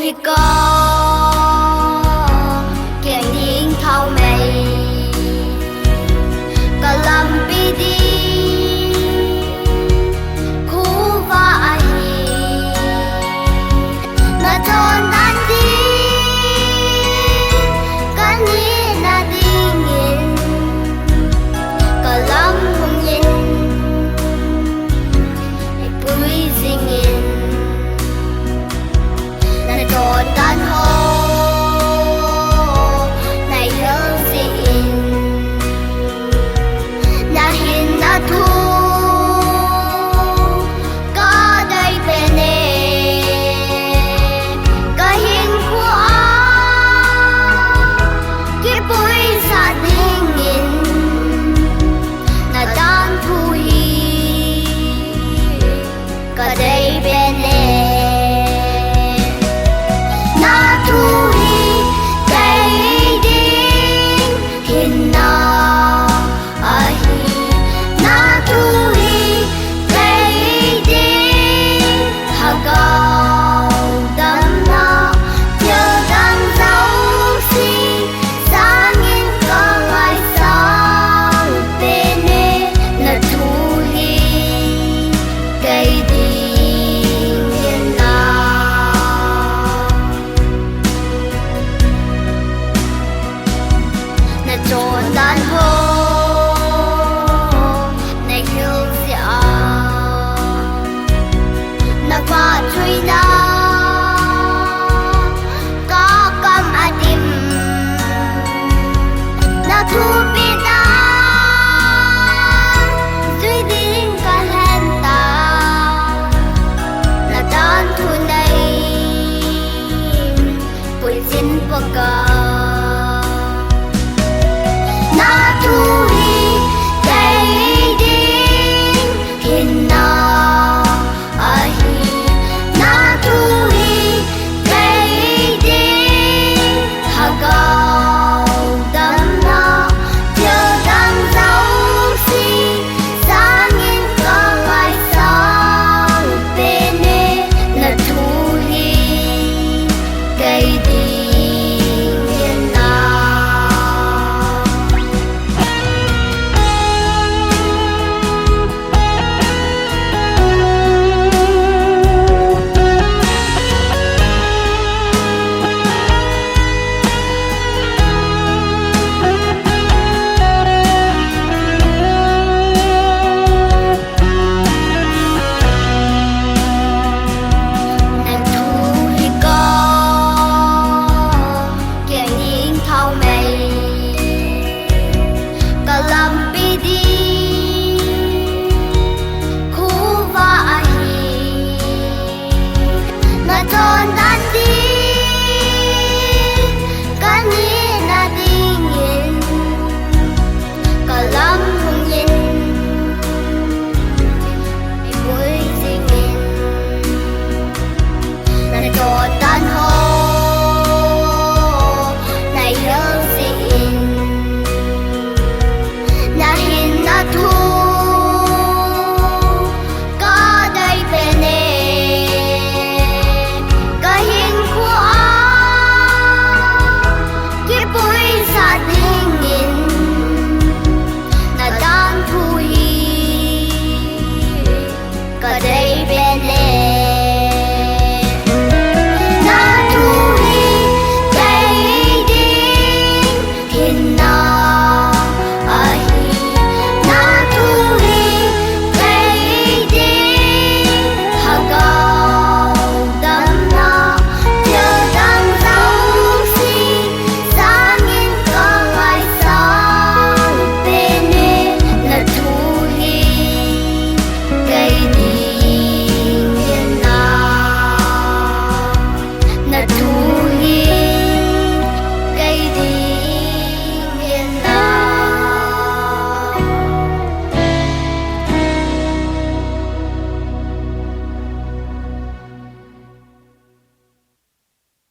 biết có kèm tiếng thâu mây cả lâm bi đi khu vai na thôn tan đi cả ni na dingin cả lâm hùng nhìn bụi dingin na thôn tan ho này hơn dingin na hin na thu có đây bên nè có hin của cái bụi sa dingin na tan thu hi có đây bên nè na thu hi đây đi hin na ai na thu hi đây đi hà cao đâm na chờ đang dấu xi xa nghìn con ai sang bên nè na thu hi đây đi hin na na trốn tan hô này hiu dạo na pha truy na có cầm a tim na thu bi ta duy đi cả hẹn ta na tan thu này bụi xin bờ cờ na thu hi đây đi hin na ai na thu hi đây đi hà cao đâm na chờ đang dấu xi xa nghìn con ai sang bên nè na thu hi đây